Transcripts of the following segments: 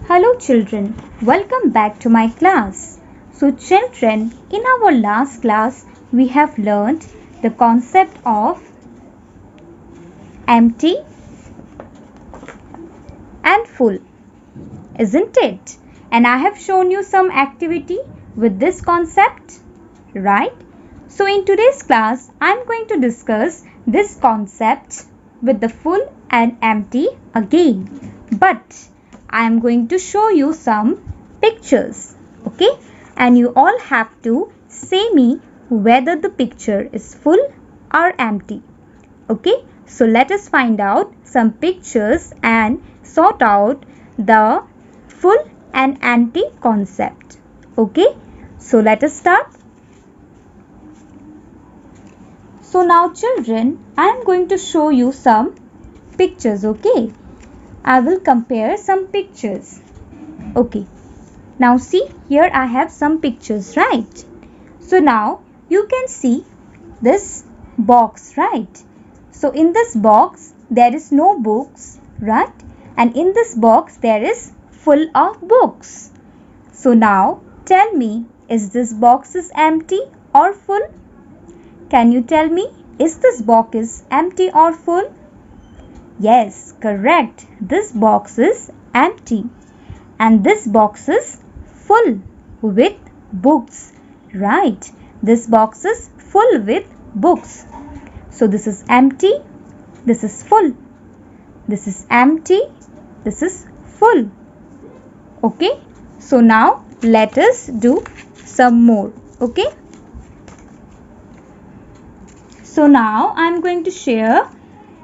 Hello children, welcome back to my class. So children, in our last class we have learned the concept of empty and full, isn't it? And I have shown you some activity with this concept, right? So in today's class I am going to discuss this concept with the full and empty again. But I am going to show you some pictures, okay? And you all have to say me whether the picture is full or empty, okay? So let us find out some pictures and sort out the full and empty concept, okay? So let us start. So now children, I am going to show you some pictures, okay? I will compare some pictures. Okay. Now see, here I have some pictures, right? So now you can see this box, right? So in this box there is no books, right? And in this box there is full of books. So now tell me, is this box is empty or full? Can you tell me, is this box is empty or full? Yes, correct. This box is empty and this box is full with books. Right. This box is full with books. So this is empty. This is full. This is empty. This is full. Okay. So now let us do some more. Okay. So now I am going to share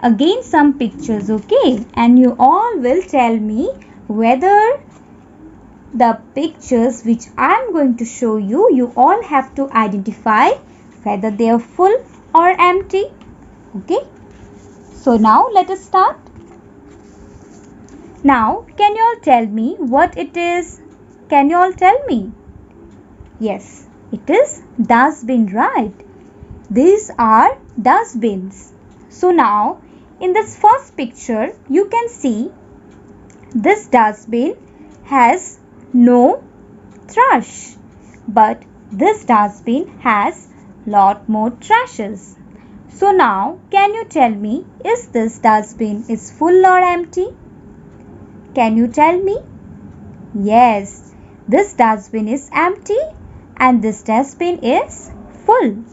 again some pictures, okay? And you all will tell me whether the pictures which I am going to show you, you all have to identify whether they are full or empty, okay? So now let us start. Now can you all tell me what it is? Can you all tell me? Yes, it is dustbin, right? These are dustbins. So now in this first picture, you can see this dustbin has no trash, but this dustbin has lot more trashes. So now, can you tell me, is this dustbin is full or empty? Can you tell me? Yes, this dustbin is empty and this dustbin is full.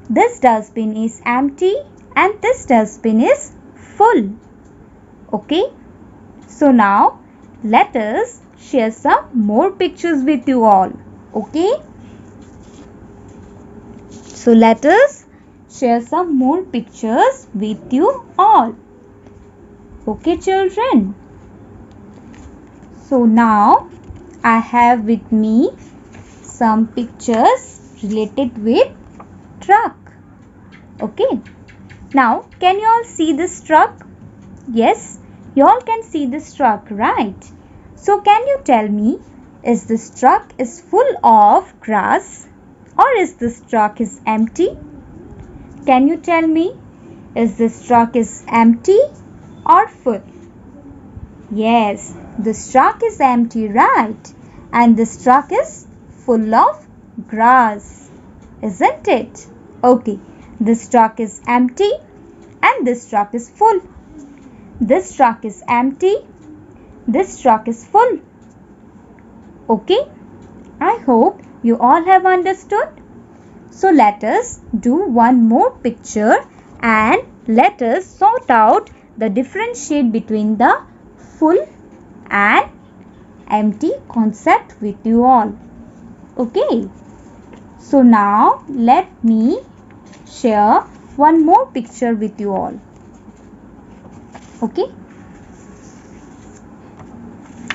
This dustbin is empty and this dustbin is full. Okay. So now let us share some more pictures with you all. Okay. So let us share some more pictures with you all. Okay children. So now I have with me some pictures related with truck. Okay. Now, can you all see this truck? Yes, you all can see this truck, right? So, can you tell me, is this truck is full of grass or is this truck is empty? Can you tell me, is this truck is empty or full? Yes, this truck is empty, right? And this truck is full of grass, isn't it? Okay. This truck is empty and this truck is full. This truck is empty. This truck is full. Okay. I hope you all have understood. So let us do one more picture and let us sort out the differentiate between the full and empty concept with you all. Okay. So now let me share one more picture with you all. Okay.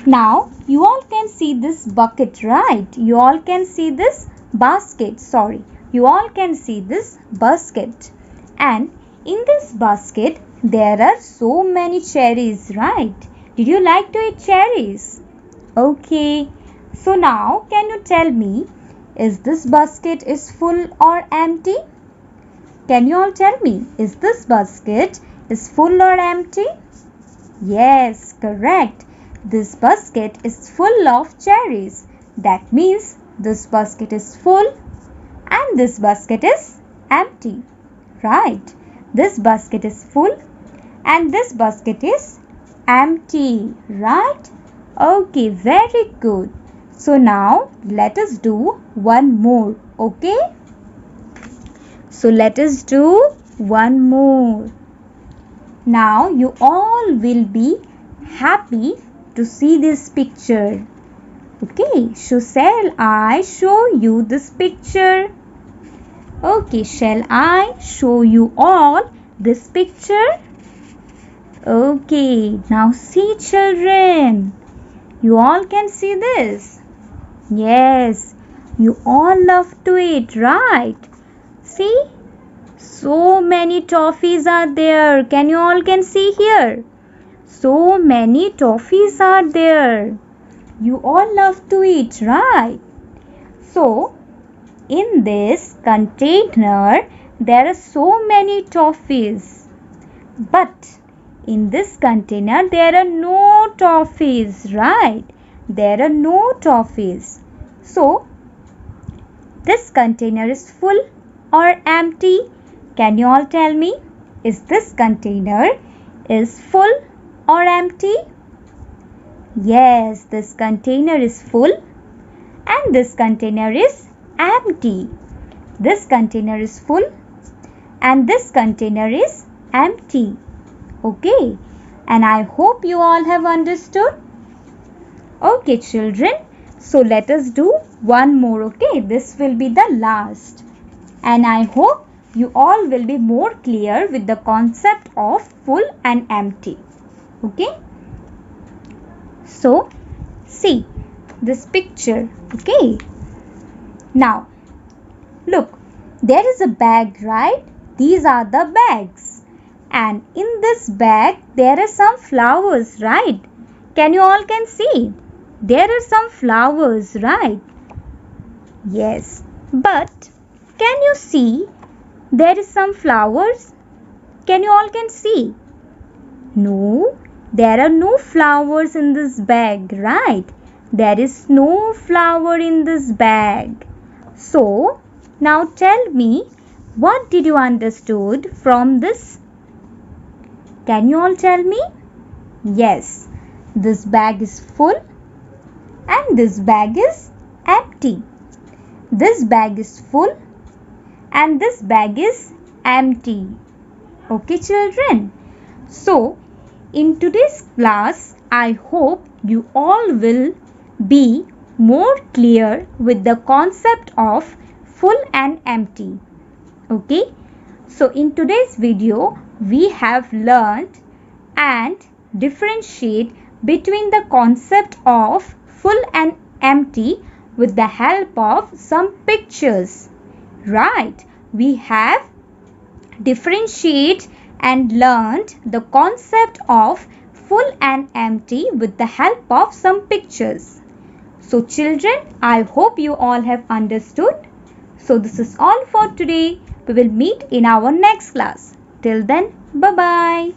Now you all can see this bucket, right? You all can see this basket. Sorry. You all can see this basket. And in this basket there are so many cherries, right? Did you like to eat cherries? Okay. So now can you tell me, is this basket is full or empty? Can you all tell me, is this basket is full or empty? Yes, correct. This basket is full of cherries. That means this basket is full and this basket is empty. Right. This basket is full and this basket is empty. Right. Okay, very good. So now let us do one more. Okay. So let us do one more. Now you all will be happy to see this picture. Okay, so shall I show you this picture? Okay, shall I show you all this picture? Okay, now see children. You all can see this. Yes, you all love to eat, right? See? So many toffees are there. Can you all can see here? So many toffees are there. You all love to eat, right? So, in this container, there are so many toffees. But in this container, there are no toffees, right? There are no toffees. So, this container is full or empty? Can you all tell me? Is this container is full or empty? Yes, this container is full and this container is empty. This container is full and this container is empty. Okay, and I hope you all have understood. Okay, children, so let us do one more. Okay, this will be the last. And I hope you all will be more clear with the concept of full and empty. Okay. So, see this picture. Okay. Now, look, there is a bag, right? These are the bags. And in this bag, there are some flowers, right? Can you all can see? There are some flowers, right? Yes. But, can you see? There is some flowers. Can you all can see? No, there are no flowers in this bag, right? There is no flower in this bag. So, now tell me, what did you understood from this? Can you all tell me? Yes, this bag is full and this bag is empty. This bag is full and this bag is empty. Okay, children? So, in today's class, I hope you all will be more clear with the concept of full and empty. Okay? So, in today's video, we have learned and differentiate between the concept of full and empty with the help of some pictures. Right, we have differentiate and learned the concept of full and empty with the help of some pictures. So children, I hope you all have understood. So this is all for today. We will meet in our next class. Till then, bye-bye.